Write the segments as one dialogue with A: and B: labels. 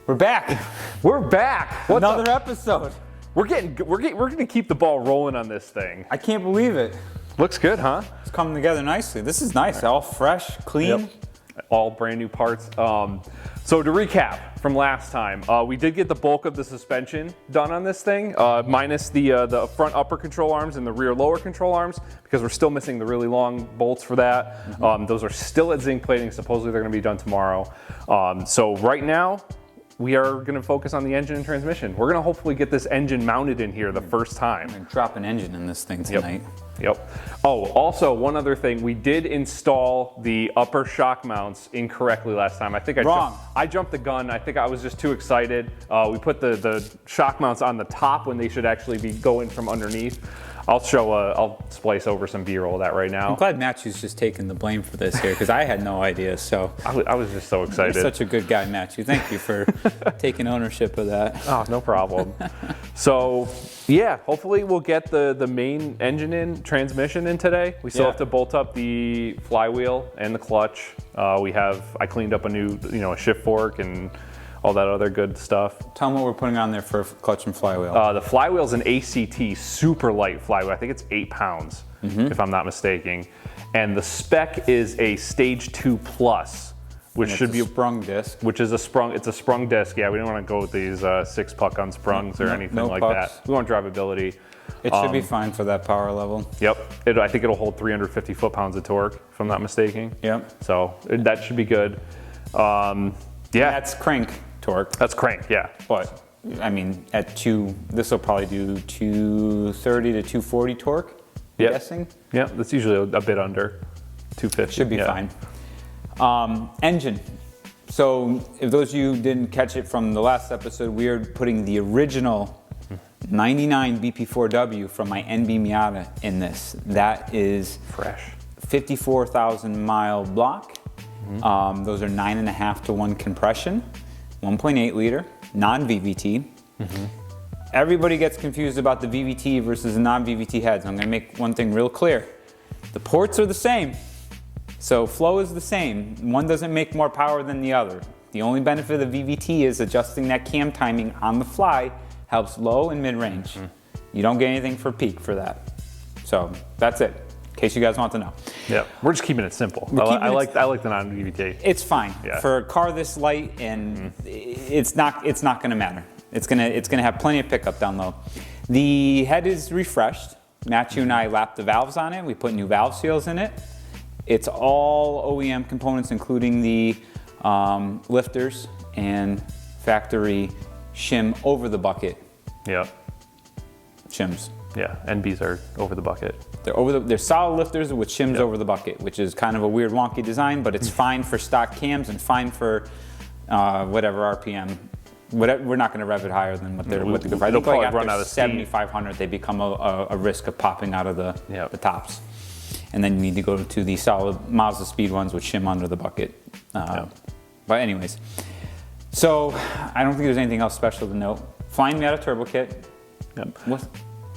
A: We're back.
B: We're back. What's
A: Another
B: up?
A: episode.
B: We're gonna keep the ball rolling on this thing.
A: I can't believe it.
B: Looks good, huh?
A: It's coming together nicely. This is nice. All fresh, clean.
B: Yep. All brand new parts. So to recap from last time, we did get the bulk of the suspension done on this thing, minus the front upper control arms and the rear lower control arms, because we're still missing the really long bolts for that. Those are still at zinc plating. Supposedly they're going to be done tomorrow. So right now, we are going to focus on the engine and transmission. We're going to hopefully get this engine mounted in here the first time.
A: I'm going to drop an engine in this thing tonight.
B: Yep. Oh, also one other thing, we did install the upper shock mounts incorrectly last time. I think I jumped the gun. I think I was just too excited. We put the shock mounts on the top when they should actually be going from underneath. I'll splice over some B-roll of that right now.
A: I'm glad Matchew's just taking the blame for this here, because I had no idea. So
B: I was just so excited.
A: You're such a good guy, Matchew. Thank you for taking ownership of that.
B: Oh, no problem. So yeah, hopefully we'll get the main engine in, transmission in today. We still have to bolt up the flywheel and the clutch. I cleaned up a new, a shift fork and all that other good stuff.
A: Tell them what we're putting on there for clutch and flywheel.
B: The flywheel's an ACT super light flywheel. I think it's 8 pounds, if I'm not mistaken. And the spec is a stage 2 plus, which should be
A: a sprung disc.
B: Which is it's a sprung disc. Yeah, we don't want to go with these 6 puck unsprungs or anything like
A: pucks.
B: that. We want drivability.
A: It should be fine for that power level.
B: Yep. I think it'll hold 350 foot-pounds of torque, if I'm not mistaken.
A: Yep.
B: So that should be good. Yeah.
A: And that's crank torque.
B: That's crank, yeah.
A: But, I mean, this will probably do 230 to 240 torque, I'm guessing.
B: Yeah, that's usually a bit under 250.
A: Should be fine. Engine. So, if those of you didn't catch it from the last episode, we are putting the original 99 BP4W from my NB Miata in this. That is
B: fresh.
A: 54,000 mile block. Those are 9.5 to 1 compression. 1.8 liter, non-VVT. Everybody gets confused about the VVT versus the non-VVT heads. I'm going to make one thing real clear. The ports are the same, so flow is the same. One doesn't make more power than the other. The only benefit of the VVT is adjusting that cam timing on the fly, helps low and mid-range. You don't get anything for peak for that. So that's it. In case you guys want to know.
B: Yeah, we're just keeping it simple. I like the non-VVT.
A: It's fine for a car this light, and it's not going to matter. It's gonna have plenty of pickup down low. The head is refreshed. Matchew and I lapped the valves on it. We put new valve seals in it. It's all OEM components, including the lifters and factory shim over the bucket.
B: Yeah.
A: Shims.
B: Yeah, NBs are over the bucket.
A: They're solid lifters with shims over the bucket, which is kind of a weird wonky design, but it's fine for stock cams and fine for whatever RPM. We're not going to rev it higher than what they're good for. I think like after 7,500, they become a risk of popping out of the tops. And then you need to go to the solid Mazda Speed ones with shim under the bucket. But anyways, so I don't think there's anything else special to note. Flying Miata turbo kit.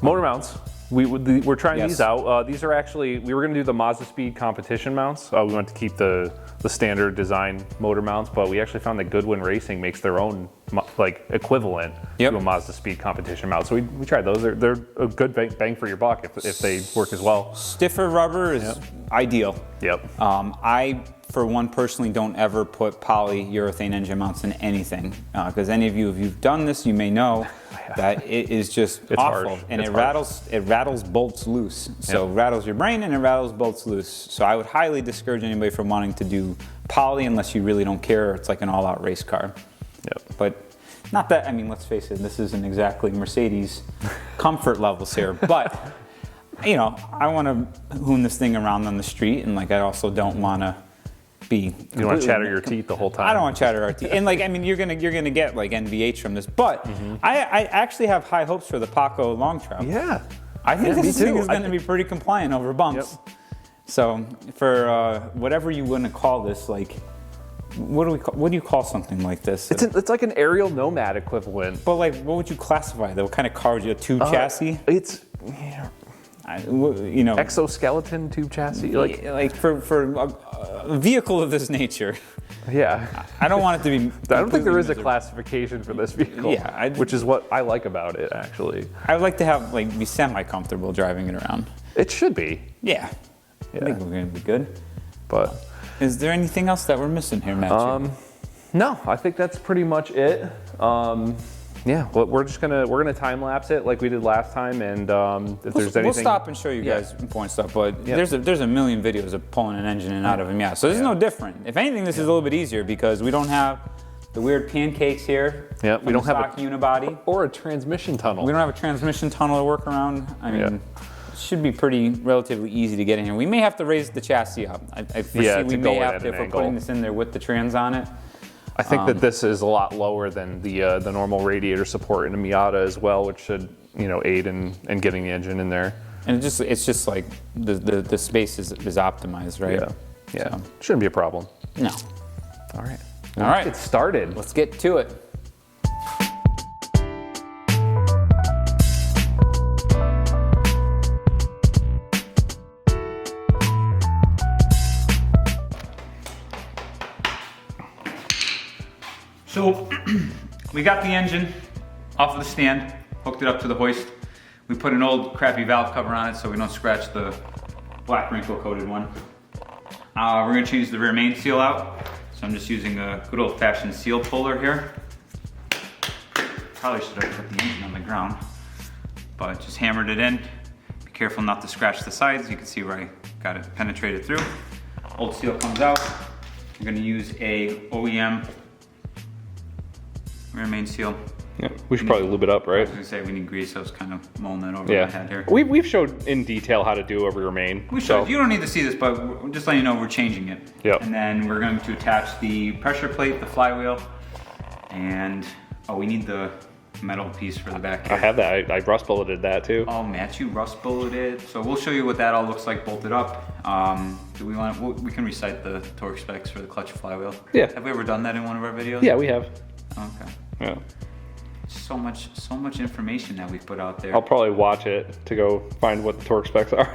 B: Motor mounts. We're trying these out. These are actually, we were going to do the Mazda Speed competition mounts. We wanted to keep the standard design motor mounts, but we actually found that Goodwin Racing makes their own equivalent to a Mazda Speed competition mount. So we tried those. They're a good bang for your buck if they work as well.
A: Stiffer rubber is ideal.
B: Yep.
A: I, for one, personally don't ever put polyurethane engine mounts in anything, because any of you, if you've done this, you may know that it is just awful, harsh. And it rattles bolts loose. So it rattles your brain and it rattles bolts loose. So I would highly discourage anybody from wanting to do poly unless you really don't care. It's like an all-out race car. But not that, I mean, let's face it, this isn't exactly Mercedes comfort levels here, but I want to hoon this thing around on the street, and I also don't want to be.
B: You want to chatter your teeth the whole time.
A: I don't want to chatter our teeth, and you're gonna get NVH from this, but I actually have high hopes for the Paco Long Trail.
B: Yeah,
A: I think this thing is going to be pretty compliant over bumps. So for whatever you want to call this, what do you call something like this?
B: It's like an aerial nomad equivalent.
A: But what would you classify? What kind of car would you? A tube chassis?
B: It's
A: you know,
B: exoskeleton tube chassis,
A: like for a vehicle of this nature.
B: Yeah.
A: I don't want it to be.
B: I don't think there is a classification for this vehicle.
A: Yeah,
B: which is what I like about it, actually.
A: I would like to have be semi-comfortable driving it around.
B: It should be.
A: Yeah. I think we're gonna be good.
B: But
A: is there anything else that we're missing here, Matthew?
B: No, I think that's pretty much it. Yeah, well, we're gonna time lapse it like we did last time, and if there's anything,
A: we'll stop and show you guys important stuff. But there's a million videos of pulling an engine in and out of them. Yeah, so this is no different. If anything, this is a little bit easier because we don't have the weird pancakes here.
B: Yeah, we don't have a
A: unibody
B: or a transmission tunnel.
A: We don't have a transmission tunnel to work around. I mean, it should be relatively easy to get in here. We may have to raise the chassis up. I foresee we may have to if we're putting this in there with the trans on it.
B: I think that this is a lot lower than the normal radiator support in a Miata as well, which should aid in getting the engine in there.
A: And it's just like the space is optimized, right?
B: Yeah. So. Shouldn't be a problem.
A: No.
B: All right.
A: All right.
B: Let's get started.
A: Let's get to it. So we got the engine off of the stand, hooked it up to the hoist. We put an old crappy valve cover on it so we don't scratch the black wrinkle coated one. We're gonna change the rear main seal out. So I'm just using a good old fashioned seal puller here. Probably should have put the engine on the ground, but just hammered it in. Be careful not to scratch the sides. You can see where I got it penetrated through. Old seal comes out. You're gonna use a OEM rear main seal.
B: Yeah, we should probably lube it up, right?
A: I was gonna say we need grease. I was kind of mulling that over my head here.
B: We've showed in detail how to do a rear main.
A: We showed. You don't need to see this, but we're just letting you know we're changing it.
B: Yep.
A: And then we're going to attach the pressure plate, the flywheel, and we need the metal piece for the back here.
B: I have that. I rust bulleted that too.
A: Oh, Matchew rust bulleted. So we'll show you what that all looks like bolted up. Do we want? We can recite the torque specs for the clutch flywheel.
B: Yeah.
A: Have we ever done that in one of our videos?
B: Yeah, we have.
A: Okay.
B: Yeah.
A: So much information that we put out there.
B: I'll probably watch it to go find what the torque specs are.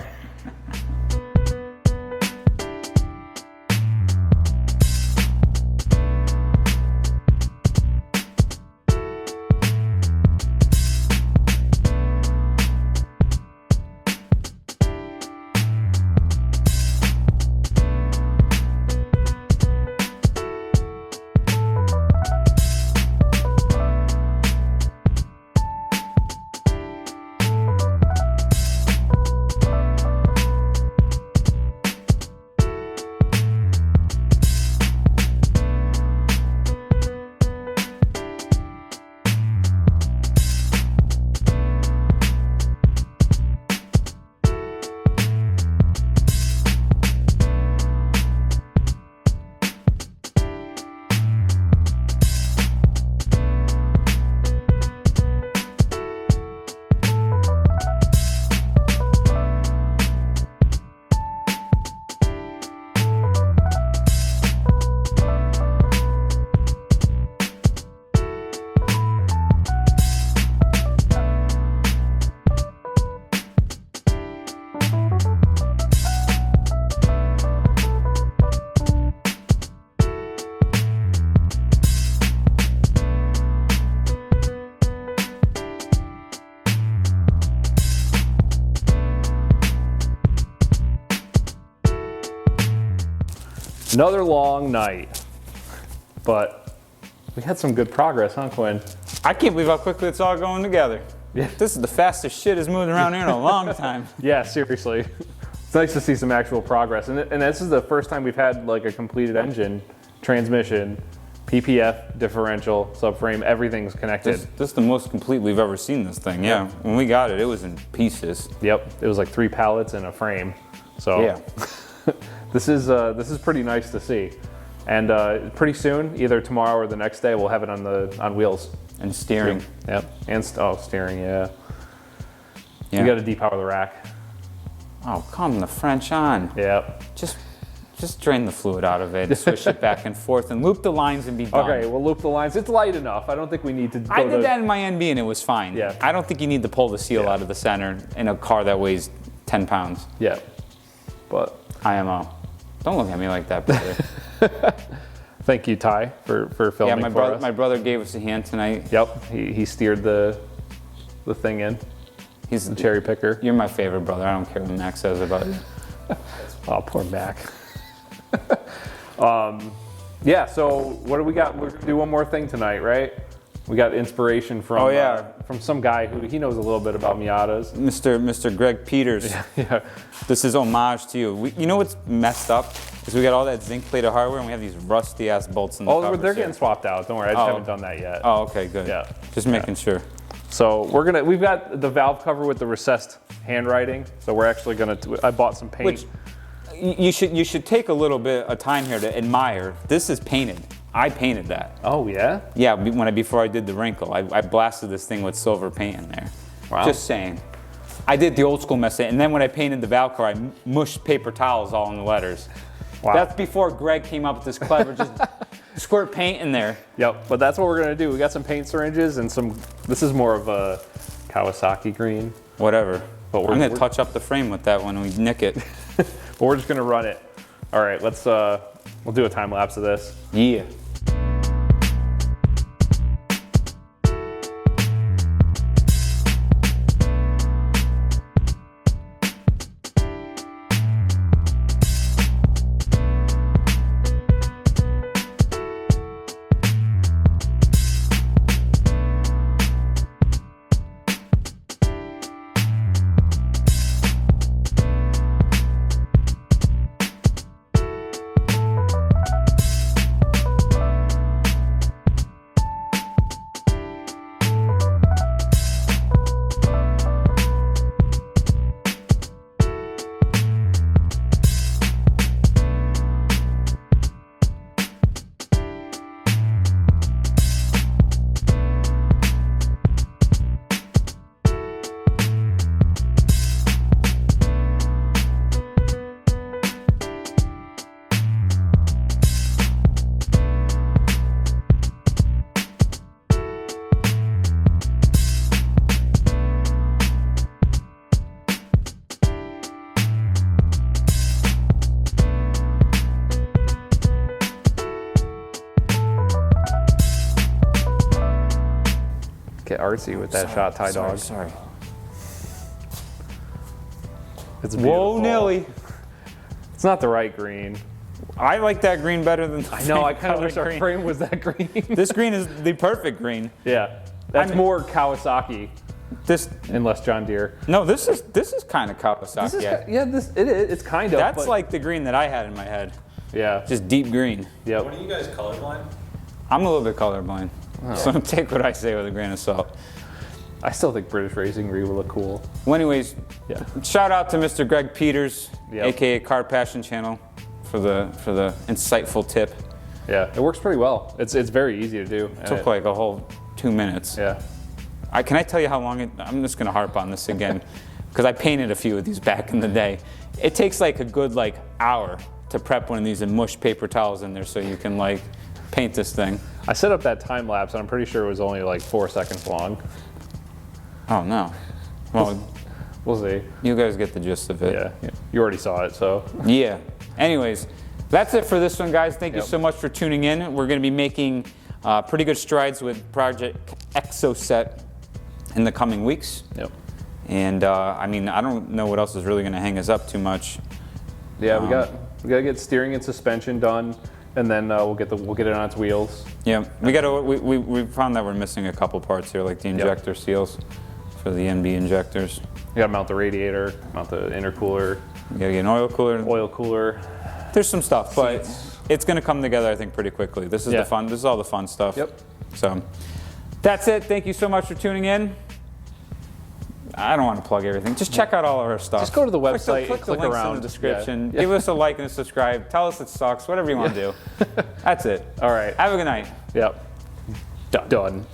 B: Another long night, but we had some good progress, huh, Quinn?
A: I can't believe how quickly it's all going together.
B: Yeah.
A: This is the fastest shit has moved around here in a long time.
B: Yeah, seriously. It's nice to see some actual progress. And this is the first time we've had like a completed engine, transmission, PPF, differential, subframe, everything's connected.
A: This is the most complete we've ever seen this thing, yeah. When we got it, it was in pieces.
B: Yep, it was like 3 pallets and a frame. So
A: yeah.
B: This is pretty nice to see. And pretty soon, either tomorrow or the next day, we'll have it on wheels.
A: And steering.
B: Yep, and steering, yeah. We got to depower the rack.
A: Oh, come the French on.
B: Yep.
A: Just drain the fluid out of it, swish it back and forth, and loop the lines and be done.
B: Okay, we'll loop the lines. It's light enough. I don't think we need to go
A: I did that in my NB and it was fine.
B: Yeah.
A: I don't think you need to pull the seal out of the center in a car that weighs 10 pounds.
B: Yeah, but
A: IMO. Don't look at me like that, brother.
B: Thank you, Ty, for filming
A: Yeah,
B: for us.
A: my brother gave us a hand tonight.
B: Yep, he steered the thing in. He's the cherry picker.
A: You're my favorite brother. I don't care what Max says about you.
B: Oh, poor Mac. Yeah, so what do we got? We're gonna do one more thing tonight, right? We got inspiration from from some guy who he knows a little bit about Miatas.
A: Mr. Greg Peters.
B: Yeah.
A: This is homage to you. You know what's messed up? Is we got all that zinc plated hardware and we have these rusty ass bolts in the covers.
B: Oh, they're getting swapped out. Don't worry, I just haven't done that yet.
A: Oh, okay, good.
B: Yeah.
A: Just making sure.
B: So we've got the valve cover with the recessed handwriting. So we're actually I bought some paint.
A: Which you should take a little bit of time here to admire. This is painted. I painted that.
B: Oh yeah?
A: Yeah, before I did the wrinkle, I blasted this thing with silver paint in there.
B: Wow.
A: Just saying. I did the old school method, and then when I painted the valve cover, I mushed paper towels all in the letters.
B: Wow.
A: That's before Greg came up with this clever, just squirt paint in there.
B: Yep, but that's what we're gonna do. We got some paint syringes and this is more of a Kawasaki green.
A: Whatever.
B: But
A: I'm gonna touch up the frame with that when we nick it.
B: But we're just gonna run it. All right, we'll do a time lapse of this.
A: Yeah.
B: Get artsy with that shot, Ty Dog.
A: Sorry.
B: It's beautiful.
A: Whoa, Nelly.
B: It's not the right green.
A: I like that green better than the
B: I know, I kind of
A: colored
B: wish our
A: green.
B: frame was that green.
A: This green is the perfect green.
B: Yeah, that's more Kawasaki
A: This
B: and less John Deere.
A: no, this is kind of Kawasaki.
B: It is. It's kind of.
A: That's
B: but,
A: like the green that I had in my head.
B: yeah.
A: Just deep green.
B: Yep.
C: When are you guys colorblind?
A: I'm a little bit colorblind, so take what I say with a grain of salt.
B: I still think British Racing Re will look cool.
A: Well, anyways,
B: Yeah.
A: shout out to Mr. Greg Peters,
B: Yep.
A: aka Car Passion Channel, for the insightful tip.
B: Yeah, it works pretty well. It's very easy to do.
A: It took like a whole 2 minutes.
B: Yeah.
A: Can I tell you how long it? I'm just gonna harp on this again, because I painted a few of these back in the day. It takes like a good hour to prep one of these and mush paper towels in there so you can paint this thing.
B: I set up that time lapse and I'm pretty sure it was only like 4 seconds long.
A: Oh no. Well,
B: We'll see.
A: you guys get the gist of it.
B: Yeah. You already saw it, so.
A: Yeah. Anyways, that's it for this one, guys. Thank you
B: Yep.
A: so much for tuning in. We're going to be making pretty good strides with Project Exocet in the coming weeks.
B: Yep.
A: And I mean, I don't know what else is really going to hang us up too much.
B: Yeah, we got to get steering and suspension done, and then we'll get it on its wheels.
A: Yeah, we found that we're missing a couple parts here, like the injector seals for the NB injectors.
B: You got to mount the radiator, mount the intercooler,
A: You got to get an oil cooler. There's some stuff, but it's going to come together, I think, pretty quickly. This is the fun. This is all the fun stuff.
B: Yep.
A: So that's it. Thank you so much for tuning in. I don't want to plug everything. Just check out all of our stuff.
B: Just go to the website,
A: click the
B: click
A: links
B: around.
A: in the description.
B: Yeah.
A: Give us a like and a subscribe. Tell us it sucks. Whatever you want to do. That's it.
B: All right.
A: Have a good night.
B: Yep. Done.